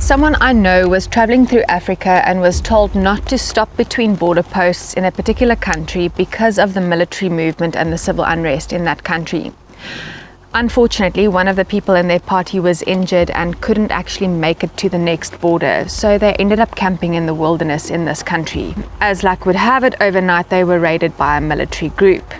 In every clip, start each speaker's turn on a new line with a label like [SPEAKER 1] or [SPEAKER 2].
[SPEAKER 1] Someone I know was traveling through Africa and was told not to stop between border posts in a particular country because of the military movement and the civil unrest in that country. Unfortunately, one of the people in their party was injured and couldn't actually make it to the next border, so they ended up camping in the wilderness in this country. As luck would have it, overnight they were raided by a military group.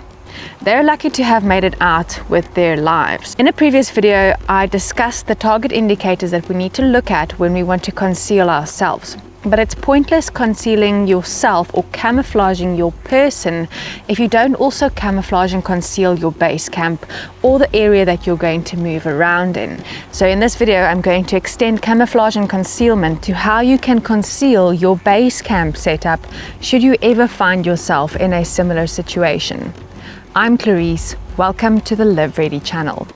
[SPEAKER 1] They're lucky to have made it out with their lives. In a previous video, I discussed the target indicators that we need to look at when we want to conceal ourselves. But it's pointless concealing yourself or camouflaging your person if you don't also camouflage and conceal your base camp or the area that you're going to move around in. So in this video, I'm going to extend camouflage and concealment to how you can conceal your base camp setup should you ever find yourself in a similar situation. I'm Clarice, welcome to the Live Ready channel.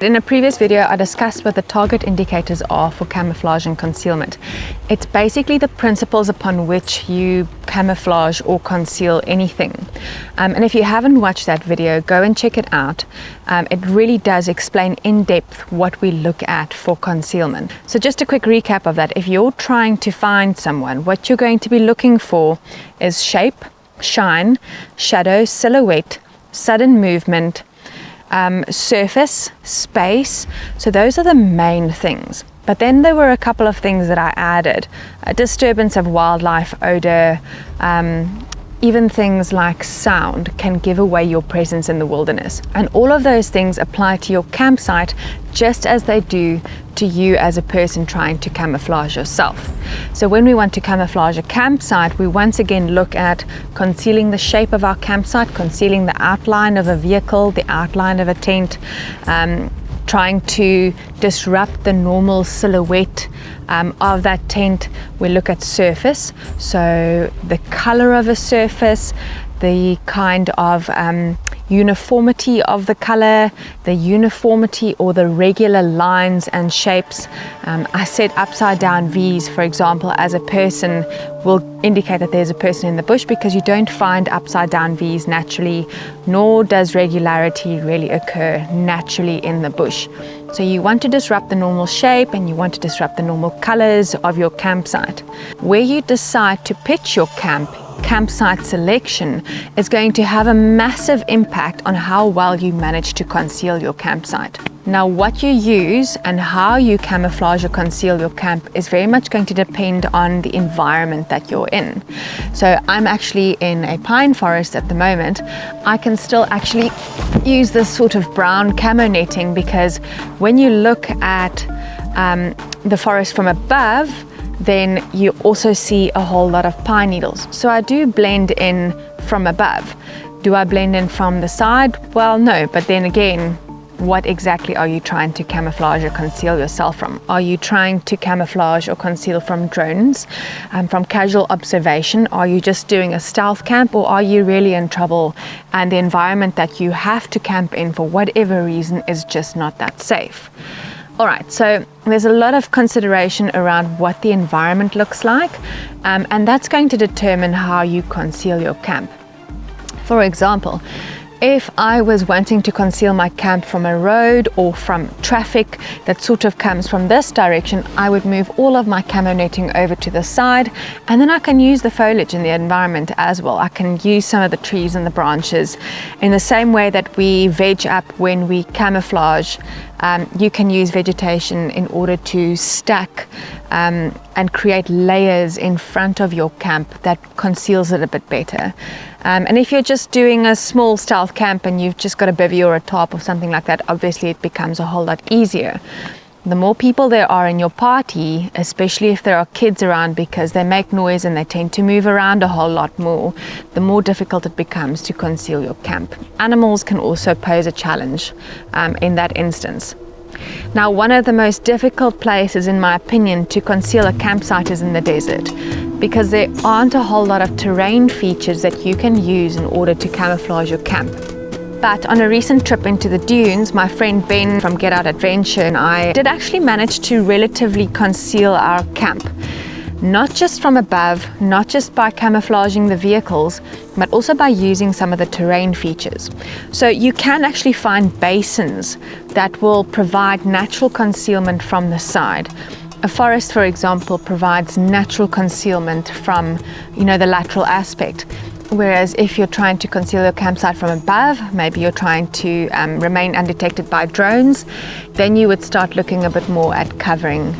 [SPEAKER 1] In a previous video, I discussed what the target indicators are for camouflage and concealment. It's basically the principles upon which you camouflage or conceal anything. And if you haven't watched that video, go and check it out. It really does explain in depth what we look at for concealment. So just a quick recap of that. If you're trying to find someone, what you're going to be looking for is shape, shine, shadow, silhouette, sudden movement, surface, space. So those are the main things. But then there were a couple of things that I added. A disturbance of wildlife, odor, even things like sound can give away your presence in the wilderness. And all of those things apply to your campsite just as they do to you as a person trying to camouflage yourself. So when we want to camouflage a campsite, we once again look at concealing the shape of our campsite, concealing the outline of a vehicle, the outline of a tent, trying to disrupt the normal silhouette of that tent. We look at surface, so the color of a surface, the kind of uniformity of the color, the uniformity or the regular lines and shapes. I said upside down V's, for example, as a person will indicate that there's a person in the bush, because you don't find upside down V's naturally, nor does regularity really occur naturally in the bush. So you want to disrupt the normal shape and you want to disrupt the normal colors of your campsite. Where you decide to pitch your campsite selection is going to have a massive impact on how well you manage to conceal your campsite. Now, what you use and how you camouflage or conceal your camp is very much going to depend on the environment that you're in. So I'm actually in a pine forest at the moment. I can still actually use this sort of brown camo netting, because when you look at the forest from above, then you also see a whole lot of pine needles. So I do blend in from above. Do I blend in from the side? Well, no, but then again, what exactly are you trying to camouflage or conceal yourself from? Are you trying to camouflage or conceal from drones, from casual observation? Are you just doing a stealth camp, or are you really in trouble and the environment that you have to camp in for whatever reason is just not that safe? All right, so there's a lot of consideration around what the environment looks like, and that's going to determine how you conceal your camp. For example, if I was wanting to conceal my camp from a road or from traffic that sort of comes from this direction, I would move all of my camo netting over to the side, and then I can use the foliage in the environment as well. I can use some of the trees and the branches in the same way that we veg up when we camouflage. You can use vegetation in order to stack and create layers in front of your camp that conceals it a bit better. And if you're just doing a small stealth camp and you've just got a bivvy or a tarp or something like that, obviously it becomes a whole lot easier. The more people there are in your party, especially if there are kids around, because they make noise and they tend to move around a whole lot more, the more difficult it becomes to conceal your camp. Animals can also pose a challenge in that instance. Now, one of the most difficult places, in my opinion, to conceal a campsite is in the desert, because there aren't a whole lot of terrain features that you can use in order to camouflage your camp. But on a recent trip into the dunes, my friend Ben from Get Out Adventure and I did actually manage to relatively conceal our camp. Not just from above, not just by camouflaging the vehicles, but also by using some of the terrain features. So you can actually find basins that will provide natural concealment from the side. A forest, for example, provides natural concealment from, the lateral aspect. Whereas if you're trying to conceal your campsite from above, maybe you're trying to remain undetected by drones, then you would start looking a bit more at covering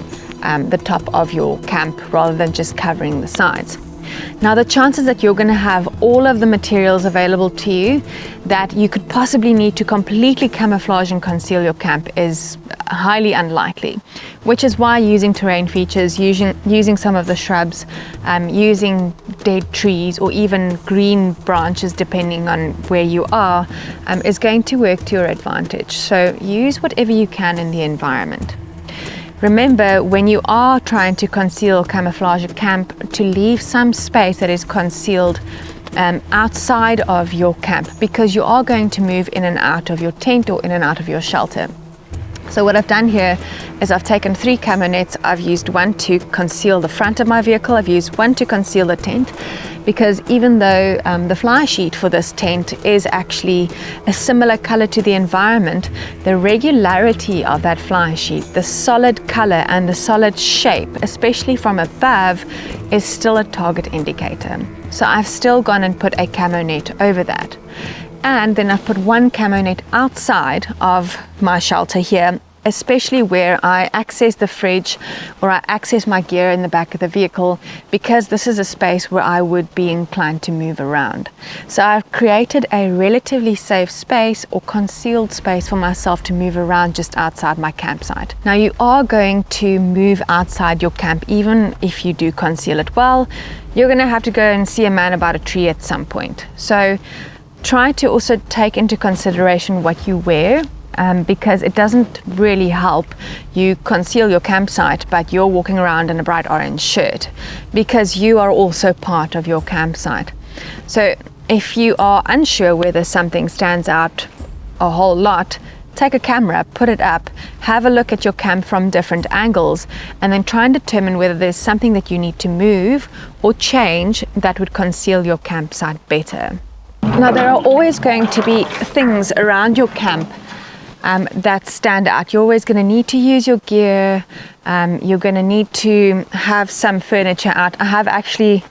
[SPEAKER 1] the top of your camp rather than just covering the sides. Now, the chances that you're going to have all of the materials available to you that you could possibly need to completely camouflage and conceal your camp is highly unlikely, which is why using terrain features, using some of the shrubs, using dead trees or even green branches depending on where you are, is going to work to your advantage. So use whatever you can in the environment. Remember, when you are trying to conceal, camouflage a camp, to leave some space that is concealed outside of your camp, because you are going to move in and out of your tent or in and out of your shelter. So what I've done here is I've taken 3 camo nets. I've used one to conceal the front of my vehicle. I've used one to conceal the tent, because even though the fly sheet for this tent is actually a similar color to the environment, the regularity of that fly sheet, the solid color and the solid shape, especially from above, is still a target indicator. So I've still gone and put a camo net over that. And then I've put one camo net outside of my shelter here, especially where I access the fridge or I access my gear in the back of the vehicle, because this is a space where I would be inclined to move around. So I've created a relatively safe space or concealed space for myself to move around just outside my campsite. Now, you are going to move outside your camp even if you do conceal it well. You're going to have to go and see a man about a tree at some point. So try to also take into consideration what you wear, because it doesn't really help you conceal your campsite but you're walking around in a bright orange shirt, because you are also part of your campsite. So if you are unsure whether something stands out a whole lot, take a camera, put it up, have a look at your camp from different angles, and then try and determine whether there's something that you need to move or change that would conceal your campsite better. Now, there are always going to be things around your camp that stand out. You're always going to need to use your gear. You're going to need to have some furniture out. I have actually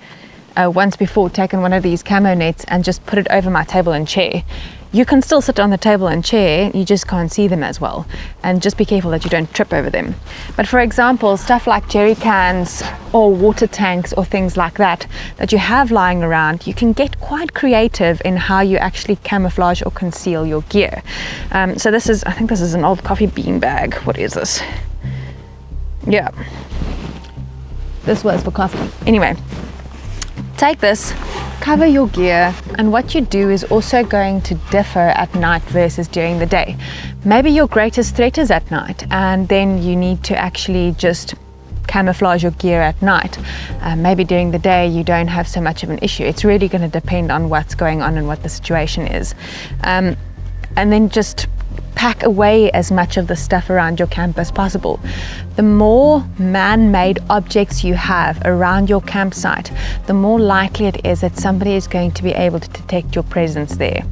[SPEAKER 1] once before taken one of these camo nets and just put it over my table and chair. You can still sit on the table and chair, you just can't see them as well. And just be careful that you don't trip over them. But for example, stuff like jerry cans or water tanks or things like that you have lying around, you can get quite creative in how you actually camouflage or conceal your gear. So this is, I think this is an old coffee bean bag. What is this? Yeah, this was for coffee. Anyway, take this, cover your gear, and what you do is also going to differ at night versus during the day. Maybe your greatest threat is at night, and then you need to actually just camouflage your gear at night. Maybe during the day you don't have so much of an issue. It's really going to depend on what's going on and what the situation is. And then just pack away as much of the stuff around your camp as possible. The more man-made objects you have around your campsite, the more likely it is that somebody is going to be able to detect your presence there.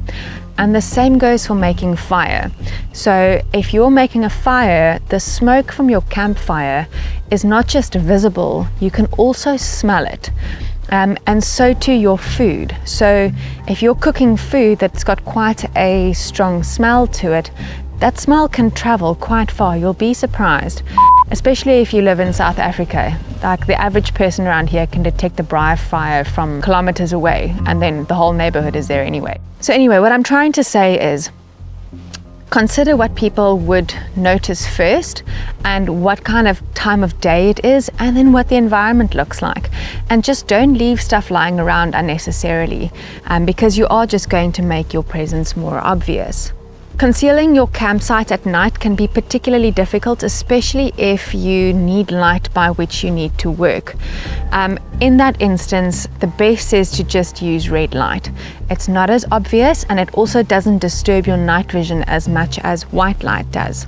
[SPEAKER 1] And the same goes for making fire. So if you're making a fire, the smoke from your campfire is not just visible, you can also smell it. And so too your food. So if you're cooking food that's got quite a strong smell to it, that smell can travel quite far. You'll be surprised, especially if you live in South Africa. Like, the average person around here can detect a briar fire from kilometers away, and then the whole neighborhood is there anyway. So anyway, what I'm trying to say is, consider what people would notice first and what kind of time of day it is, and then what the environment looks like. And just don't leave stuff lying around unnecessarily, because you are just going to make your presence more obvious. Concealing your campsite at night can be particularly difficult, especially if you need light by which you need to work. in that instance, the best is to just use red light. It's not as obvious, and it also doesn't disturb your night vision as much as white light does.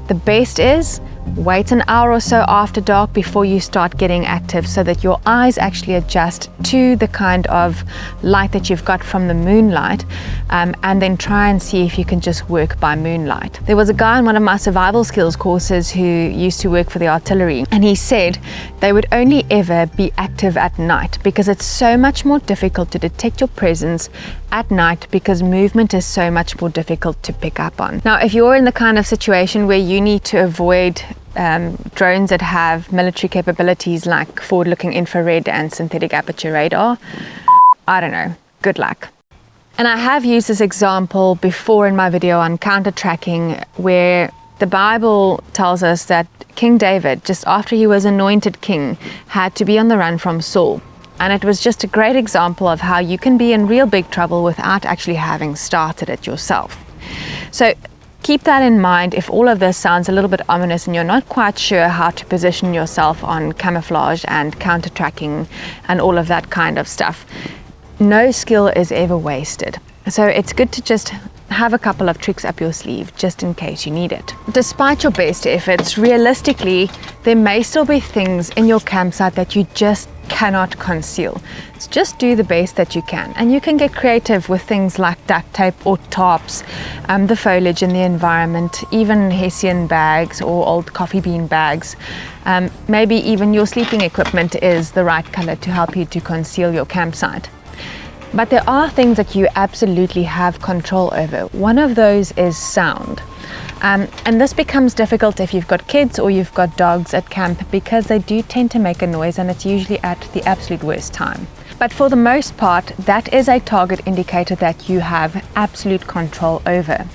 [SPEAKER 1] The best is wait an hour or so after dark before you start getting active, so that your eyes actually adjust to the kind of light that you've got from the moonlight, and then try and see if you can just work by moonlight. There was a guy in one of my survival skills courses who used to work for the artillery, and he said they would only ever be active at night because it's so much more difficult to detect your presence at night, because movement is so much more difficult to pick up on. Now, if you're in the kind of situation where you need to avoid drones that have military capabilities like forward-looking infrared and synthetic aperture radar, I don't know, good luck. And I have used this example before in my video on counter-tracking, where the Bible tells us that King David, just after he was anointed king, had to be on the run from Saul. And it was just a great example of how you can be in real big trouble without actually having started it yourself. So keep that in mind if all of this sounds a little bit ominous and you're not quite sure how to position yourself on camouflage and counter-tracking and all of that kind of stuff. No skill is ever wasted. So it's good to just have a couple of tricks up your sleeve just in case you need it. Despite your best efforts, realistically, there may still be things in your campsite that you just cannot conceal. So just do the best that you can, and you can get creative with things like duct tape or tarps, the foliage in the environment, even Hessian bags or old coffee bean bags. Maybe even your sleeping equipment is the right color to help you to conceal your campsite. But there are things that you absolutely have control over. One of those is sound. And this becomes difficult if you've got kids or you've got dogs at camp, because they do tend to make a noise, and it's usually at the absolute worst time. But for the most part, that is a target indicator that you have absolute control over.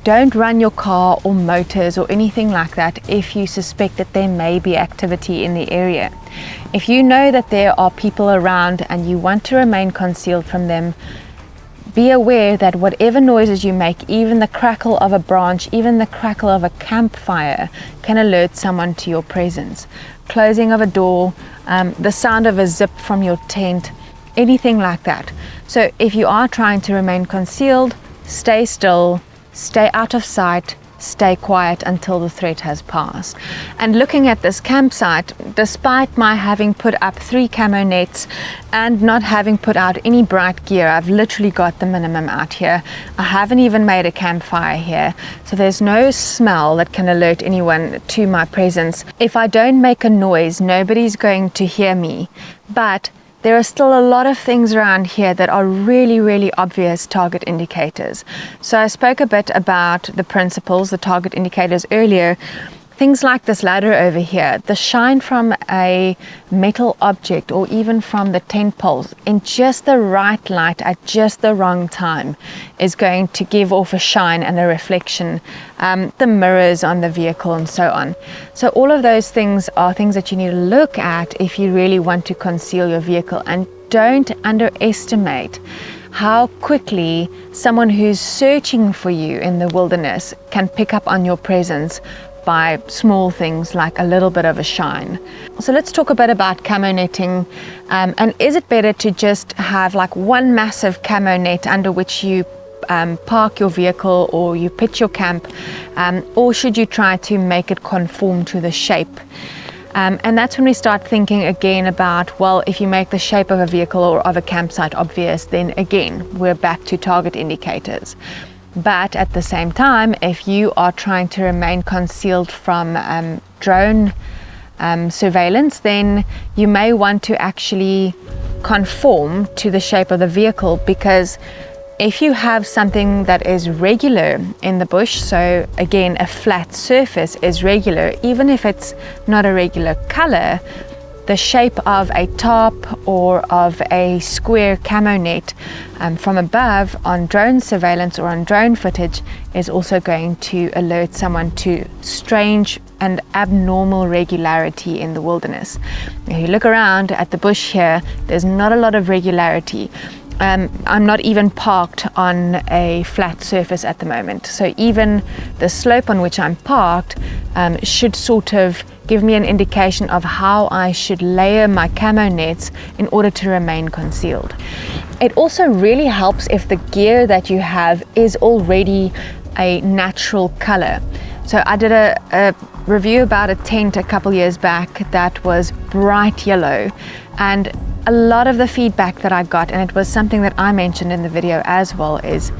[SPEAKER 1] Don't run your car or motors or anything like that if you suspect that there may be activity in the area. If you know that there are people around and you want to remain concealed from them, be aware that whatever noises you make, even the crackle of a branch, even the crackle of a campfire, can alert someone to your presence. Closing of a door, the sound of a zip from your tent, anything like that. So if you are trying to remain concealed, stay still, stay out of sight, stay quiet until the threat has passed. And looking at this campsite, despite my having put up 3 camo nets and not having put out any bright gear, I've literally got the minimum out here. I haven't even made a campfire here, so there's no smell that can alert anyone to my presence. If I don't make a noise, nobody's going to hear me. But there are still a lot of things around here that are really, really obvious target indicators. So I spoke a bit about the principles, the target indicators earlier. Things like this ladder over here, the shine from a metal object or even from the tent poles in just the right light at just the wrong time is going to give off a shine and a reflection. The mirrors on the vehicle and so on. So all of those things are things that you need to look at if you really want to conceal your vehicle. And don't underestimate how quickly someone who's searching for you in the wilderness can pick up on your presence by small things like a little bit of a shine. So let's talk a bit about camo netting. And is it better to just have like one massive camo net under which you park your vehicle or you pitch your camp, or should you try to make it conform to the shape? And that's when we start thinking again about, well, if you make the shape of a vehicle or of a campsite obvious, then again, we're back to target indicators. But at the same time, if you are trying to remain concealed from drone surveillance, then you may want to actually conform to the shape of the vehicle, because if you have something that is regular in the bush, so again, a flat surface is regular, even if it's not a regular color, the shape of a tarp or of a square camo net from above on drone surveillance or on drone footage is also going to alert someone to strange and abnormal regularity in the wilderness. If you look around at the bush here, there's not a lot of regularity. I'm not even parked on a flat surface at the moment, so even the slope on which I'm parked should sort of give me an indication of how I should layer my camo nets in order to remain concealed. It also really helps if the gear that you have is already a natural color. So I did a review about a tent a couple years back that was bright yellow, and a lot of the feedback that I got, and it was something that I mentioned in the video as well, is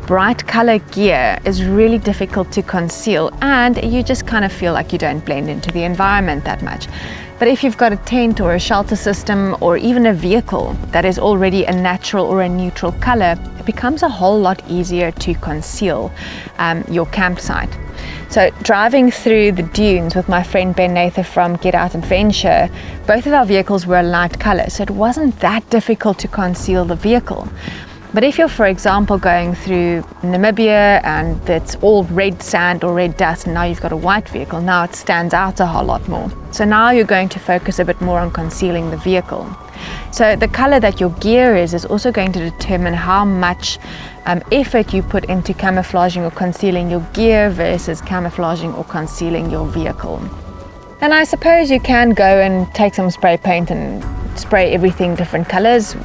[SPEAKER 1] bright color gear is really difficult to conceal, and you just kind of feel like you don't blend into the environment that much. But if you've got a tent or a shelter system or even a vehicle that is already a natural or a neutral color, it becomes a whole lot easier to conceal your campsite. So driving through the dunes with my friend Ben Nathan from Get Out Adventure, both of our vehicles were a light color, so it wasn't that difficult to conceal the vehicle. But if you're, for example, going through Namibia and it's all red sand or red dust, and now you've got a white vehicle, now it stands out a whole lot more. So now you're going to focus a bit more on concealing the vehicle. So the color that your gear is also going to determine how much effort you put into camouflaging or concealing your gear versus camouflaging or concealing your vehicle. And I suppose you can go and take some spray paint and spray everything different colors.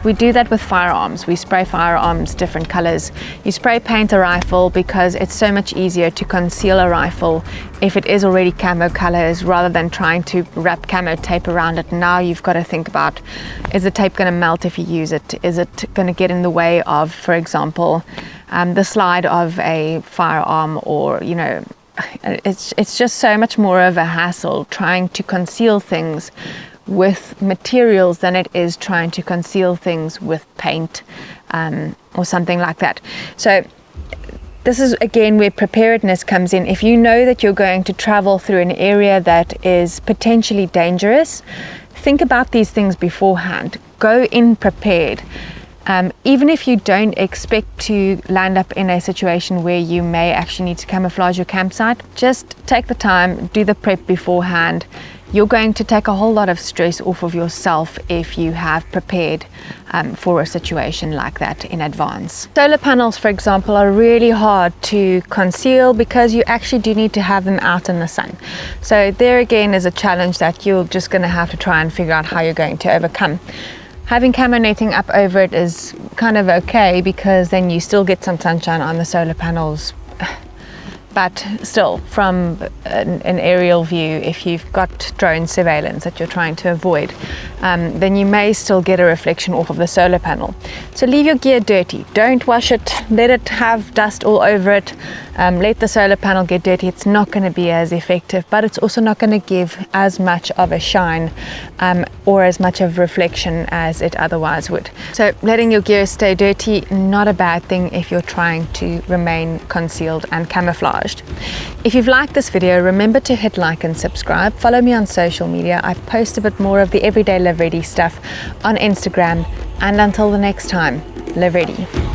[SPEAKER 1] We do that with firearms. We spray firearms different colors. You spray paint a rifle because it's so much easier to conceal a rifle if it is already camo colors, rather than trying to wrap camo tape around it. Now you've got to think about, is the tape going to melt if you use it? Is it going to get in the way of, for example, the slide of a firearm? Or, you know, it's just so much more of a hassle trying to conceal things with materials than it is trying to conceal things with paint or something like that. So this is again where preparedness comes in. If you know that you're going to travel through an area that is potentially dangerous, think about these things beforehand. Go in prepared. Even if you don't expect to land up in a situation where you may actually need to camouflage your campsite, just take the time, do the prep beforehand. You're going to take a whole lot of stress off of yourself if you have prepared for a situation like that in advance. Solar panels, for example, are really hard to conceal because you actually do need to have them out in the sun. So there again is a challenge that you're just going to have to try and figure out how you're going to overcome. Having camo netting up over it is kind of okay because then you still get some sunshine on the solar panels. But still, from an aerial view, if you've got drone surveillance that you're trying to avoid, then you may still get a reflection off of the solar panel. So leave your gear dirty. Don't wash it. Let it have dust all over it. Let the solar panel get dirty. It's not going to be as effective, but it's also not going to give as much of a shine or as much of reflection as it otherwise would. So letting your gear stay dirty, not a bad thing if you're trying to remain concealed and camouflaged. If you've liked this video, remember to hit like and subscribe. Follow me on social media. I post a bit more of the everyday live ready stuff on Instagram. And until the next time, live ready.